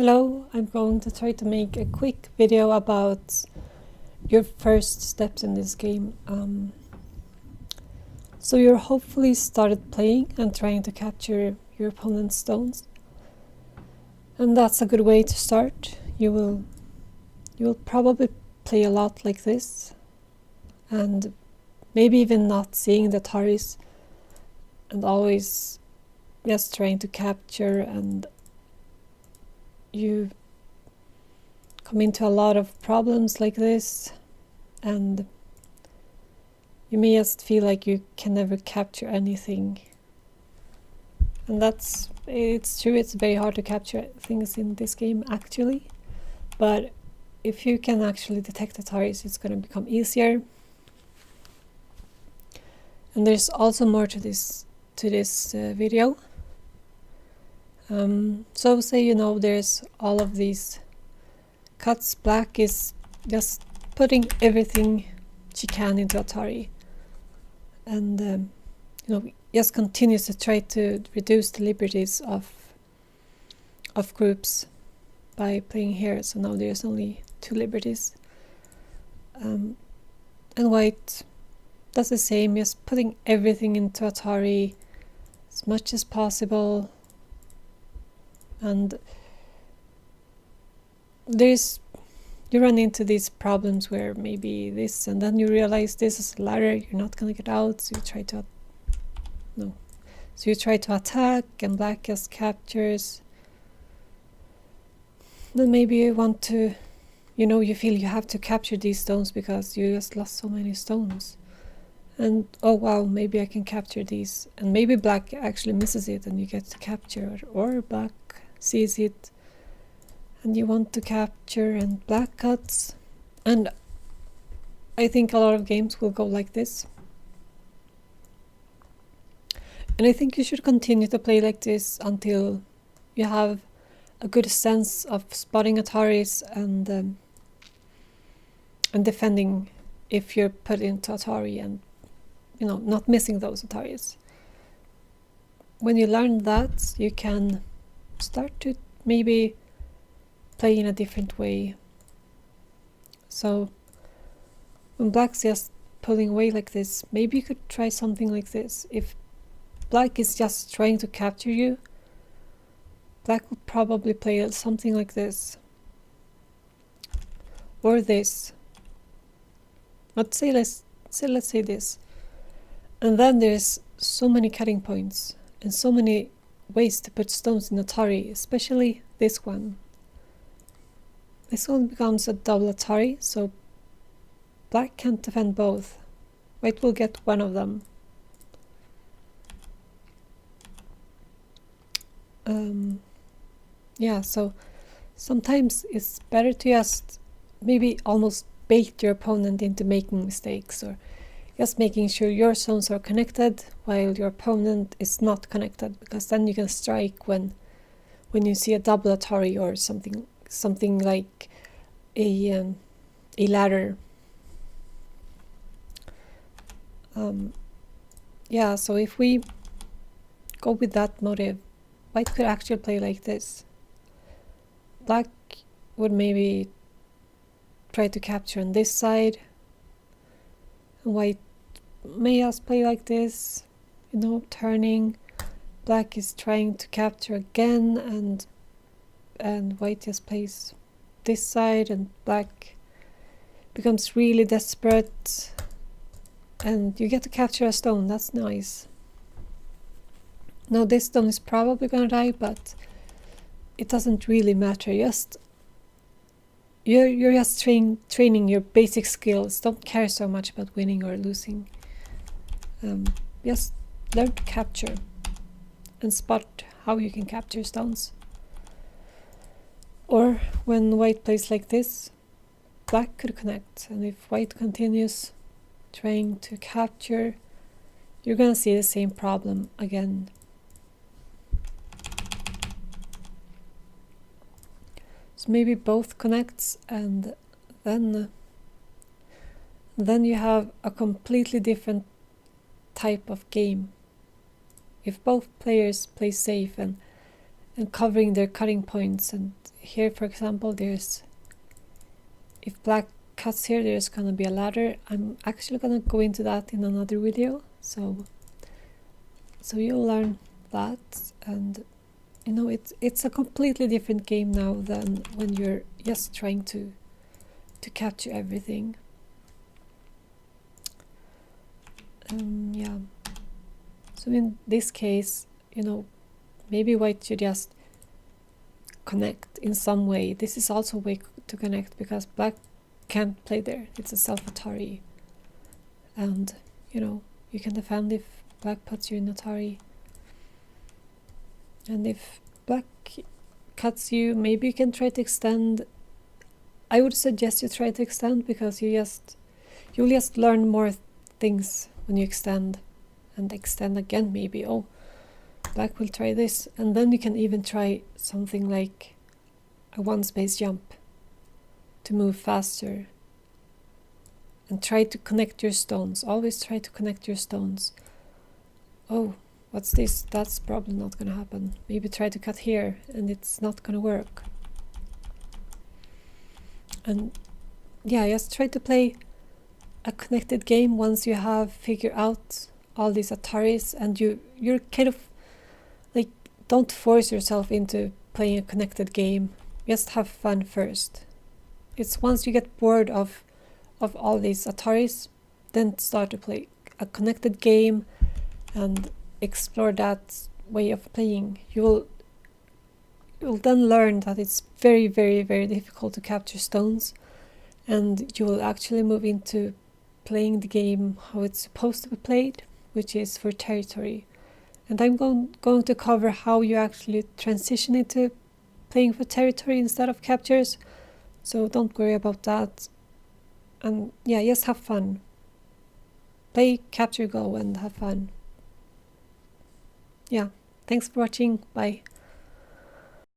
Hello, I'm going to try to make a quick video about your first steps in this game. So you're hopefully started playing and trying to capture your opponent's stones. And that's a good way to start. You will probably play a lot like this and maybe even not seeing the Ataris and always just trying to capture, and you come into a lot of problems like this, and you may just feel like you can never capture anything. And it's true, it's very hard to capture things in this game actually, but if you can actually detect Ataris, it's going to become easier. And there's also more to this video. So say there's all of these cuts. Black is just putting everything she can into Atari, and just continues to try to reduce the liberties of groups by playing here. So now there's only 2 liberties, and white does the same, just putting everything into Atari as much as possible. And you run into these problems where maybe this, and then you realize this is a ladder, you're not gonna get out, so you try to attack, and black just captures. Then maybe you want to, you feel you have to capture these stones because you just lost so many stones. And oh wow, maybe I can capture these, and maybe black actually misses it and you get to capture, or black sees it and you want to capture, and black cuts. And I think a lot of games will go like this, and I think you should continue to play like this until you have a good sense of spotting Ataris and defending if you're put into Atari, and not missing those Ataris. When you learn that, you can start to maybe play in a different way. So when black's just pulling away like this, maybe you could try something like this. If black is just trying to capture you, black will probably play something like this or this. Let's say this. And then there's so many cutting points and so many ways to put stones in Atari, especially this one. This one becomes a double Atari, so black can't defend both. White will get one of them. Yeah, so sometimes it's better to just maybe almost bait your opponent into making mistakes, or just making sure your zones are connected while your opponent is not connected, because then you can strike when you see a double Atari or something like a ladder. Yeah, so if we go with that motive, white could actually play like this. Black would maybe try to capture on this side, and white may just play like this, turning. Black is trying to capture again, and white just plays this side, and black becomes really desperate, and you get to capture a stone. That's nice. Now this stone is probably gonna die, but it doesn't really matter. You're just training your basic skills. Don't care so much about winning or losing. Just learn to capture and spot how you can capture stones. Or when white plays like this, black could connect, and if white continues trying to capture, you're gonna see the same problem again. So maybe both connects, and then you have a completely different type of game. If both players play safe and covering their cutting points, and here, for example, there's, if black cuts here, there's gonna be a ladder. I'm actually gonna go into that in another video, so you'll learn that. And you know, it's a completely different game now than when you're just trying to capture everything. Yeah, so in this case, you know, maybe white should just connect in some way. This is also a way to connect, because black can't play there. It's a self-Atari, and you know, you can defend if black puts you in Atari, and if black cuts you, maybe you can try to extend. I would suggest you try to extend, because you'll just learn more things when you extend, and extend again. Maybe, oh, black will try this, and then you can even try something like a one space jump to move faster, and try to connect your stones. Always try to connect your stones. Oh, what's this? That's probably not gonna happen. Maybe try to cut here, and it's not gonna work. And yeah, just try to play a connected game once you have figured out all these Ataris, and you're kind of like, don't force yourself into playing a connected game. Just have fun first. It's once you get bored of all these Ataris, then start to play a connected game and explore that way of playing. You'll then learn that it's very, very, very difficult to capture stones, and you will actually move into playing the game how it's supposed to be played, which is for territory. And I'm going to cover how you actually transition into playing for territory instead of captures, so don't worry about that. And yeah, just have fun. Play Capture Go and have fun. Yeah, thanks for watching. Bye.